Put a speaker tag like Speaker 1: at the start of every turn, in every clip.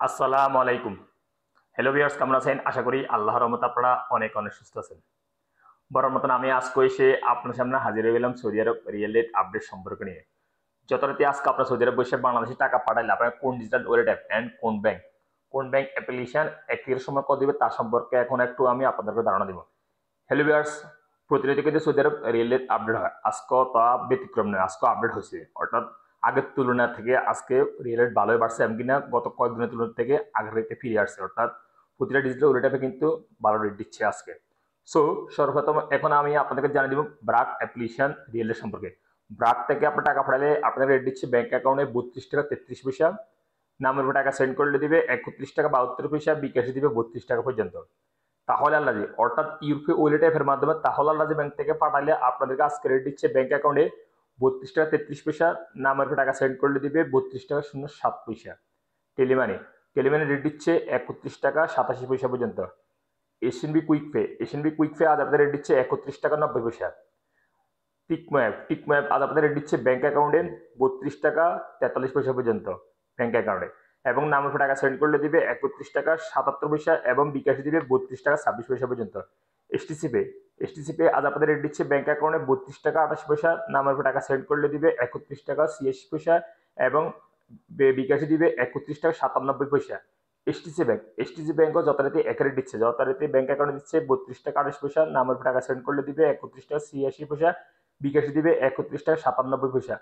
Speaker 1: আসসালামু আলাইকুম। Hello viewers, কেমন আছেন? আশা করি আল্লাহর রহমতে আপনারা অনেক অনেক সুস্থ আছেন। বরাবর মতন আমি আজকে এসে আপনার সামনে হাজির হয়ে গেলাম সৌদি আরব রিয়েল রেট আপডেট সম্পর্ক নিয়ে। যথারীতি আজকে আপনার সৌদি আরব বসে বাংলাদেশে টাকা পাঠাইলে আপনার কোন ডিজিটাল ওয়ালেট অ্যাপ অ্যান্ড কোন ব্যাংক অ্যাপ্লিকেশন একটির সময় কত দিবে তার সম্পর্কে এখন একটু আমি আপনাদেরকে ধারণা দিব। হ্যালো ভিউয়ার্স, প্রতিনিয়ত কিন্তু সৌদি আরব রিয়েল রেট আপডেট হয়। আজকেও তা ব্যতিক্রম নয়, আজকেও আপডেট হয়েছে। অর্থাৎ আগের তুলনা থেকে আজকে রিয়েল রেট ভালোই বাড়ছে, এমন কিনা গত কয়েকদিনের তুলনা থেকে আগের রেটে ফিরে আসছে। অর্থাৎ প্রতিটা ডিজিটাল ওয়ালেট অ্যাপে কিন্তু ভালো রেট দিচ্ছে আজকে। সো সর্বপ্রথম এখন আমি আপনাদেরকে জানিয়ে দিব ব্রাক অ্যাপ্লিকেশন রিয়েল রেট সম্পর্কে। ব্রাক থেকে আপনার টাকা পাঠালে আপনাদের রেট দিচ্ছে ব্যাংক অ্যাকাউন্টে 32 টাকা 33 পয়সা, নামের উপর টাকা সেন্ড করলে দিবে 31 টাকা 72 পয়সা, বিকাশে দিবে 32 টাকা পর্যন্ত। তাহলে আল্লাজি অর্থাৎ ইউরোপীয় ওয়ালেট অ্যাপের মাধ্যমে তাহলে আল্লাজি ব্যাংক থেকে পাঠালে আপনাদেরকে আজকে রেট দিচ্ছে ব্যাংক অ্যাকাউন্টে 32 টাকা 33 পয়সা, নামের উপর টাকা সেন্ড করলে দিবে 32 টাকা 07 পয়সা। টেলিমানি টেলিমানি রেট দিচ্ছে 31 টাকা 87 পয়সা পর্যন্ত। এশিয়ানবি কুইক পে আজ আপনাদের রেট দিচ্ছে 31 টাকা 90 পয়সা। টিকমো অ্যাপ আজ আপনাদের রেট দিচ্ছে ব্যাংক অ্যাকাউন্টে 32 টাকা 43 পয়সা পর্যন্ত ব্যাংক অ্যাকাউন্টে, এবং নামের উপর টাকা সেন্ড করলে দিবে 31 টাকা 77 পয়সা এবং বিকাশে দিবে 32 টাকা 26 পয়সা পর্যন্ত। এসটিসি পে আজ আপনাদের রেট দিচ্ছে ব্যাংক অ্যাকাউন্টে 32 টাকা 28 পয়সা, নামের উপর টাকা সেন্ড করলে দিবে 31 টাকা 86 পয়সা এবং বিকাশে দিবে 31 টাকা 97 পয়সা। এসটিসি ব্যাংকও যথারীতি এক রেট দিচ্ছে, যথারীতি ব্যাংক অ্যাকাউন্টে দিচ্ছে 32 টাকা 28 পয়সা, নামের উপর টাকা সেন্ড করলে দিবে 31 টাকা 86 পয়সা, বিকাশে দিবে 31 টাকা 97 পয়সা।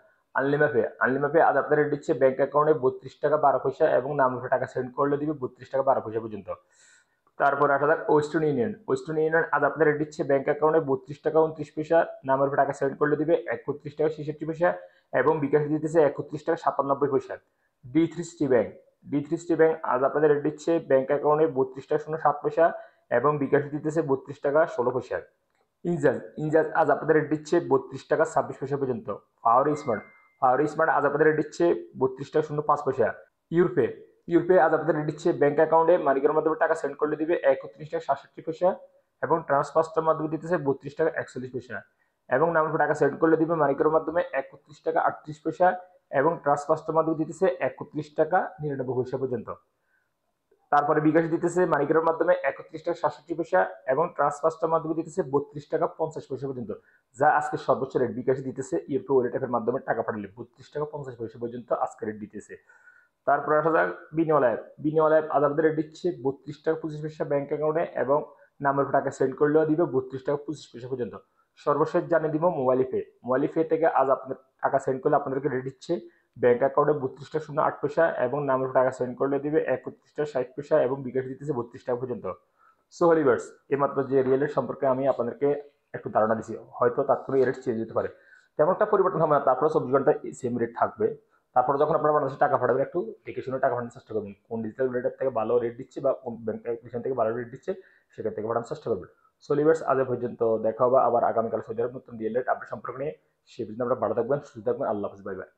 Speaker 1: আনলিমাপে আজ আপনার রেট দিচ্ছে ব্যাংক অ্যাকাউন্টে 32 টাকা 12 পয়সা এবং নামের উপর টাকা সেন্ড করলে দিবে 32 টাকা 12 পয়সা পর্যন্ত। তারপর আসা যাক ওয়েস্টার্ন ইউনিয়ন আজ আপনার রেট দিচ্ছে ব্যাংক অ্যাকাউন্টে 32 টাকা 29 পয়সা, নামের উপর টাকা সেন্ড করলে দিবে 31 টাকা 66 পয়সা এবং বিকাশে দিতেছে 31 টাকা 97 পয়সা। ডি থ্রি সিটি ব্যাংক আজ আপনাদের রেট দিচ্ছে ব্যাংক অ্যাকাউন্টে 32 টাকা 07 পয়সা এবং বিকাশে দিতেছে 32 টাকা 16 পয়সা। ইনজাজ আজ আপনাদের রেট দিচ্ছে 32 টাকা 26 পয়সা পর্যন্ত। পাওয়ার স্মার্ট আজ আপনাদের রেট দিচ্ছে 32 টাকা 05 পয়সা। ইউরপে ইউরপে আজ আপনাদের রেট দিচ্ছে ব্যাংক অ্যাকাউন্টে মানিকের মাধ্যমে টাকা সেন্ড করলে দিবে 31 টাকা 67 পয়সা এবং ট্রান্সফার্সটার মাধ্যমে দিতেছে 32 টাকা 41 পয়সা এবং নামের টাকা সেন্ড করলে দিবে মানিকের মাধ্যমে 31 টাকা 38 পয়সা এবং ট্রান্সফার্সটার মাধ্যমে দিতেছে 31 টাকা 99 পয়সা পর্যন্ত। তারপরে বিকাশে দিতেছে মানিকের মাধ্যমে 31 টাকা 67 পয়সা এবং ট্রান্সফার্সটার মাধ্যমে দিতেছে 32 টাকা 50 পয়সা পর্যন্ত, যা আজকে সর্বোচ্চ রেট বিকাশে দিতেছে ইউরোপীয় ওয়ালেট অ্যাপের মাধ্যমে টাকা পাঠালে 32 টাকা 50 পয়সা পর্যন্ত আজকে রেট দিতেছে। তারপরে আসা যাক বিনিময় অ্যাপ আজ আপনাদের রেট দিচ্ছে 32 টাকা 25 পয়সা ব্যাংক অ্যাকাউন্টে এবং নামের উপর টাকা সেন্ড করলেও দিবে 32 টাকা 25 পয়সা পর্যন্ত। সর্বশেষ জানিয়ে দিব মোবাইল পে থেকে আজ আপনার টাকা সেন্ড করলে আপনাদেরকে রেট দিচ্ছে ব্যাংক অ্যাকাউন্টে 32 টাকা 08 পয়সা এবং নামের টাকা সেন্ড করলে দিবে 31 টাকা 60 পয়সা এবং বিকাশ দিতেছে 32 টাকা পর্যন্ত। সো হলিভার্স, এইমাত্র যে রিয়েল রেট সম্পর্কে আমি আপনাদেরকে একটু ধারণা দিচ্ছি, হয়তো তাৎক্ষণিক রেট চেঞ্জ হতে পারে, তেমন একটা পরিবর্তন হবে না, তারপরে 24 ঘন্টা সেম রেট থাকবে। তারপর যখন আপনারা বাংলাদেশে টাকা পাঠাবেন একটু দেখে শুনে টাকা পাঠানোর চেষ্টা করবেন, কোন ডিজিটাল রেটের থেকে ভালো রেট দিচ্ছে বা কোন ব্যাংক অ্যাপ্লিকেশন থেকে ভালো রেট দিচ্ছে সেখান থেকে পাঠানোর চেষ্টা করবেন। সো লিভার্স, আজ পর্যন্ত দেখা হবে আবার আগামীকাল সৌদি আরব নতুন রিয়েল রেট আপডেট সম্পর্ক নিয়ে। সে পর্যন্ত আমরা ভালো থাকবেন, সুস্থ থাকবেন। আল্লাহ হাফেজ, বাই বাই।